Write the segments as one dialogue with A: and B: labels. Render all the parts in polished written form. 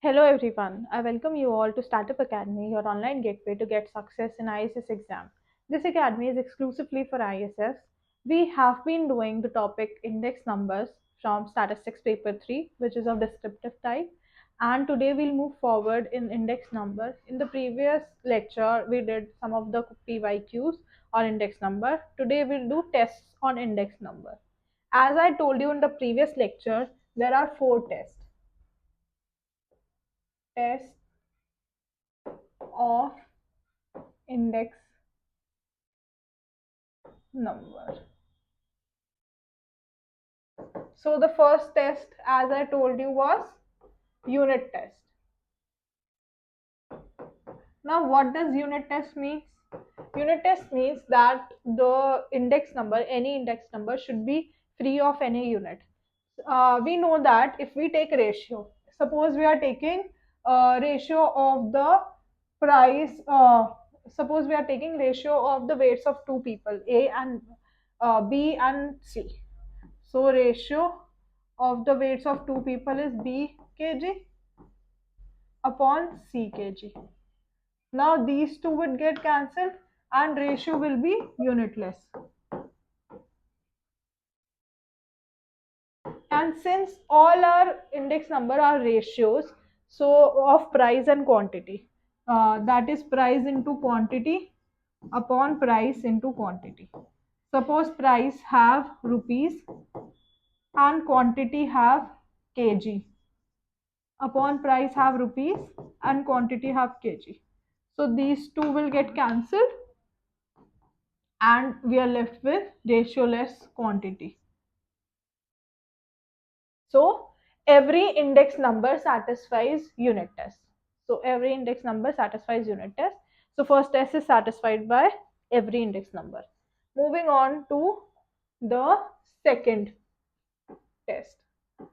A: Hello everyone, I welcome you all to Startup Academy, your online gateway to get success in ISS exam. This academy is exclusively for ISS. We have been doing the topic index numbers from statistics paper 3, which is of descriptive type, and today we'll move forward in index number. In the previous lecture, we did some of the PYQs on index number. Today we'll do tests on index number. As I told you in the previous lecture, there are four tests. Test of index number. So the first test, as I told you, was unit test. Now what does unit test mean? Unit test means that the index number, any index number, should be free of any unit. We know that if we take ratio, suppose we are taking ratio of the price, suppose we are taking ratio of the weights of two people, A and B and C. So ratio of the weights of two people is B kg upon C kg. Now these two would get cancelled and ratio will be unitless. And since all our index number are ratios, so of price and quantity, that is price into quantity upon price into quantity. Suppose price have rupees and quantity have kg. Upon price have rupees and quantity have kg. So these two will get cancelled and we are left with ratio-less quantity. So every index number satisfies unit test. So every index number satisfies unit test. So first test is satisfied by every index number. Moving on to the second test.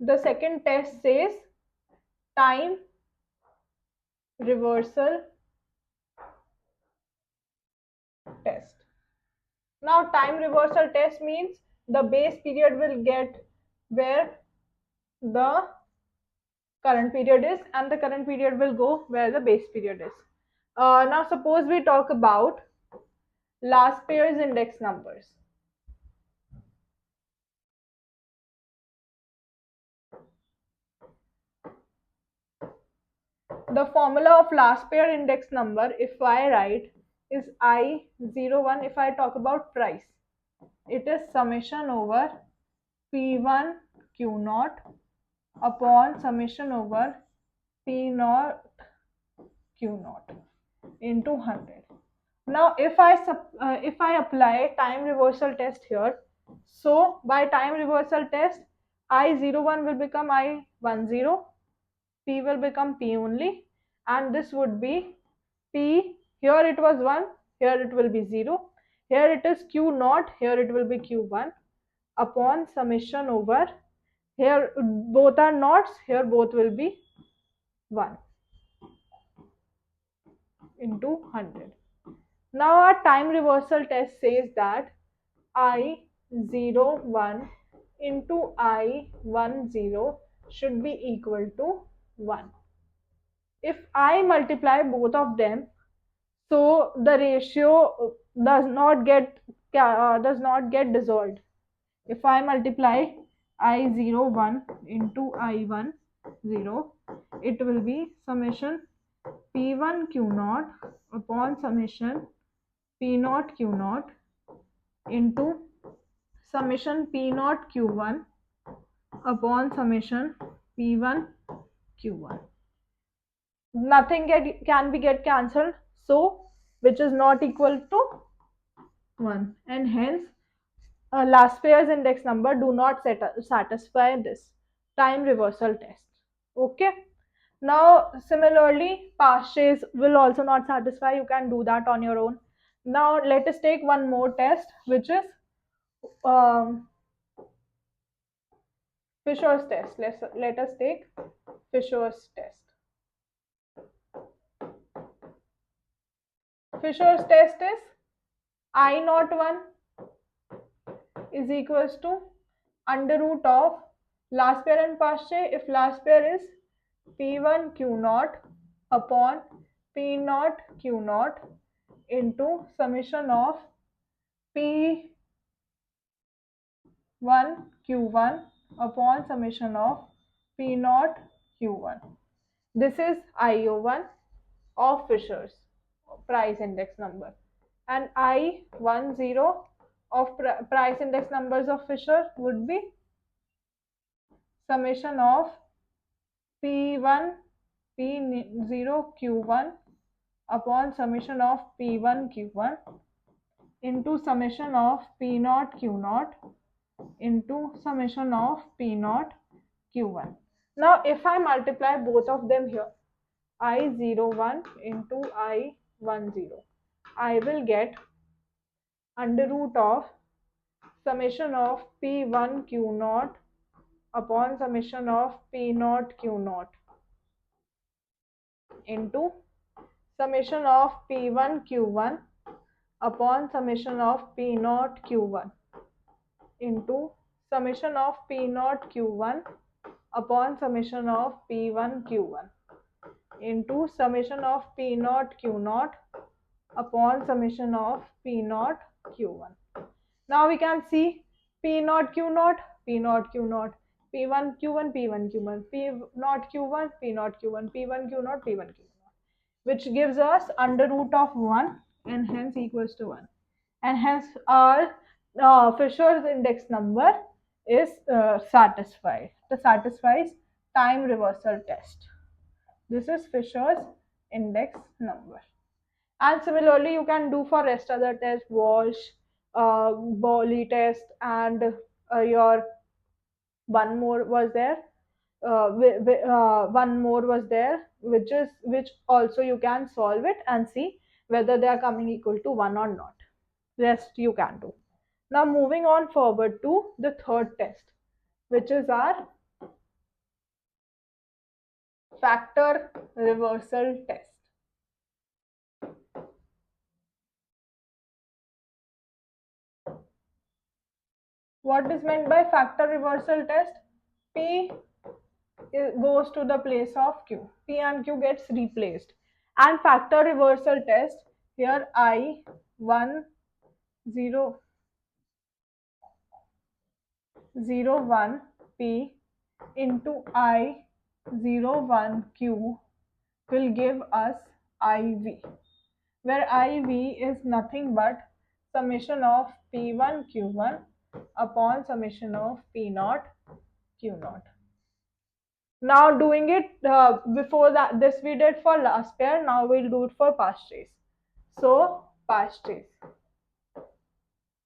A: The second test says time reversal test. Now time reversal test means the base period will get where the current period is and the current period will go where the base period is. Now suppose we talk about last pair's index numbers. The formula of last pair index number, if I write, is I01. If I talk about price, it is summation over P1 Q naught upon summation over P naught Q naught into 100. Now if I apply time reversal test here, so by time reversal test, I01 will become I10, P will become P only, and this would be P. Here it was 1, here it will be 0, here it is Q naught, here it will be Q1 upon summation over, here both are knots, here both will be 1 into 100. Now our time reversal test says that I01 into I10 should be equal to 1. If I multiply both of them, so the ratio does not get dissolved. If I multiply I01 into I10, it will be summation P1 Q naught upon summation P naught Q naught into summation P naught Q1 upon summation P1 Q1. Nothing can be get cancelled, so which is not equal to 1, and hence last pair's index number do not satisfy this time reversal test. Okay. Now similarly Pasche's will also not satisfy. You can do that on your own. Now let us take one more test, which is um, Fisher's test. Let us take Fisher's test. Fisher's test is I01 is equals to under root of last pair and Paasche. If last pair is P1 Q naught upon P naught Q naught into summation of P1 Q1 upon summation of P naught Q1. This is IO1 of Fisher's price index number, and I10 of price index numbers of Fisher would be summation of P1 P0 Q1 upon summation of P1 Q1 into summation of P0 Q0 into summation of P0 Q1. Now if I multiply both of them here, I01 into I10, I will get under root of summation of P1 Q0 upon summation of P0 Q0 into summation of P1 Q1 upon summation of P0 Q1 into summation of P0 Q1 upon summation of P1 Q1 into summation of P0 Q0 upon summation of P0 Q1. Now we can see P0 Q0, P0 Q0, P1 Q1, P1 Q1, P0 Q1, P0 Q1, P1 Q0, P1 Q0, which gives us under root of 1 and hence equals to 1. And hence our Fisher's index number is satisfied. It satisfies time reversal test. This is Fisher's index number. And similarly, you can do for rest other tests, Walsh, Bowley test, and your one more was there. One more was there, which also you can solve it and see whether they are coming equal to 1 or not. Rest you can do. Now moving on forward to the third test, which is our factor reversal test. What is meant by factor reversal test? P goes to the place of Q. P and Q gets replaced. And factor reversal test, here I10 01 P into I01Q will give us IV, where IV is nothing but summation of P1 Q1 upon summation of P0 Q0. Now doing it before that, this we did for last pair, now we'll do it for past trace. So past trace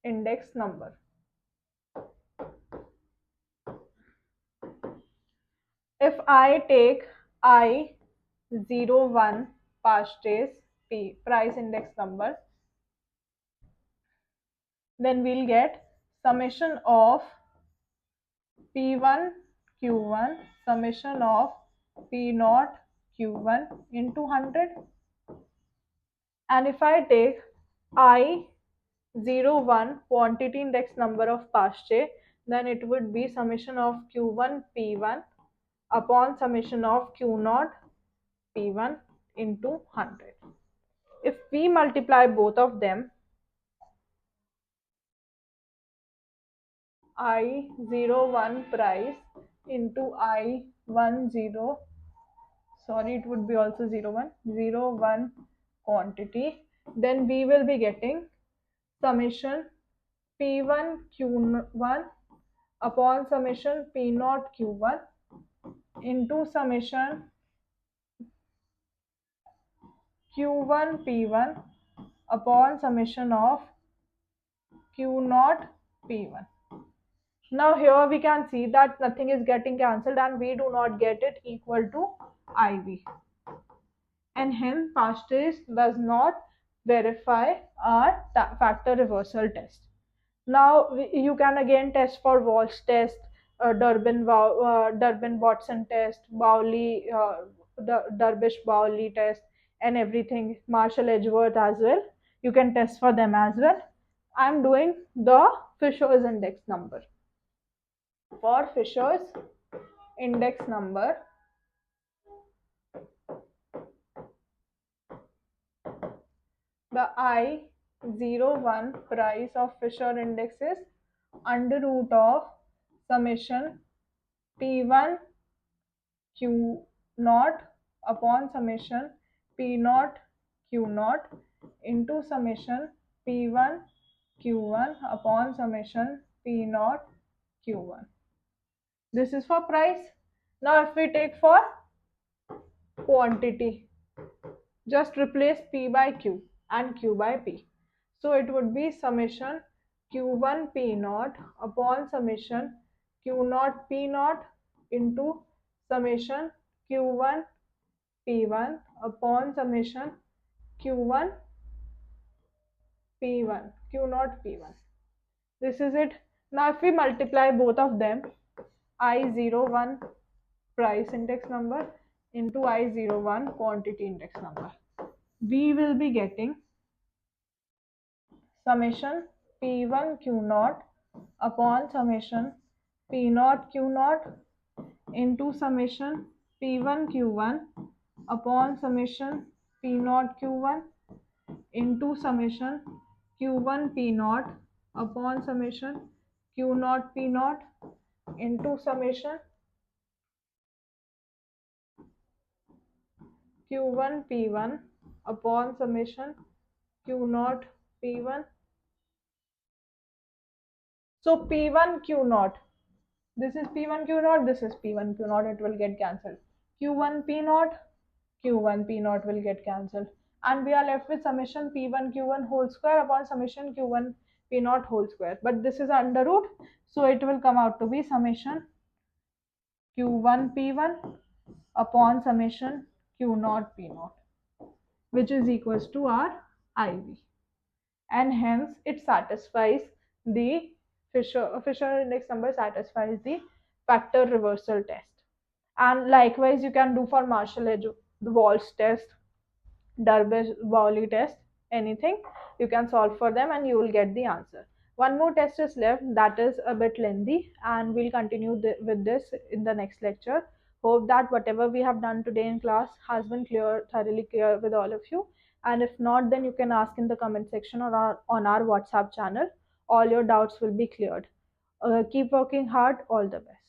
A: index number. If I take I01 past trace P price index number, then we'll get summation of P1 Q1 summation of P0 Q1 into 100. And if I take I01 quantity index number of Paasche, then it would be summation of Q1 P1 upon summation of Q0 P1 into 100. If we multiply both of them, I01 price into I10, sorry, it would be also 01 quantity, then we will be getting summation P1 Q1 upon summation P0 Q1 into summation Q1 P1 upon summation of Q0 P1. Now here we can see that nothing is getting cancelled and we do not get it equal to IV. And hence past trace does not verify our factor reversal test. Now you can again test for Walsh test, Durbin-Watson test, Bowley, the Derbyshire-Bowley test, and everything. Marshall-Edgeworth as well. You can test for them as well. I'm doing the Fisher's index number. For Fisher's index number, the I01 price of Fisher index is under root of summation P1 Q naught upon summation P naught Q naught into summation P1 Q1 upon summation P naught Q1. This is for price. Now if we take for quantity, just replace P by Q and Q by P. So it would be summation Q1 P naught upon summation Q naught P naught into summation Q1 P1 upon summation Q1 P1 Q naught P1. This is it. Now if we multiply both of them, I01 price index number into I01 quantity index number, we will be getting summation P1 Q naught upon summation P naught Q naught into summation P1 Q1 upon summation P naught Q1 into summation Q1 P naught upon summation Q naught P naught into summation Q1 P1 upon summation Q naught P1. So P1 Q naught, this is P1 Q naught, this is P1 Q naught, it will get cancelled. Q1 P naught, Q1 P naught will get cancelled. And we are left with summation P1 Q1 whole square upon summation Q1 P naught whole square. But this is under root, so it will come out to be summation Q1 P1 upon summation Q naught P naught, which is equals to our IV. And hence it satisfies the Fisher index number satisfies the factor reversal test. And likewise you can do for Marshall-Wallace test, Darby-Bowley test, anything you can solve for them and you will get the answer. One more test is left, that is a bit lengthy, and we'll continue with this in the next lecture. Hope that whatever we have done today in class has been thoroughly clear with all of you, and if not, then you can ask in the comment section or on our WhatsApp channel. All your doubts will be cleared. Keep working hard. All the best.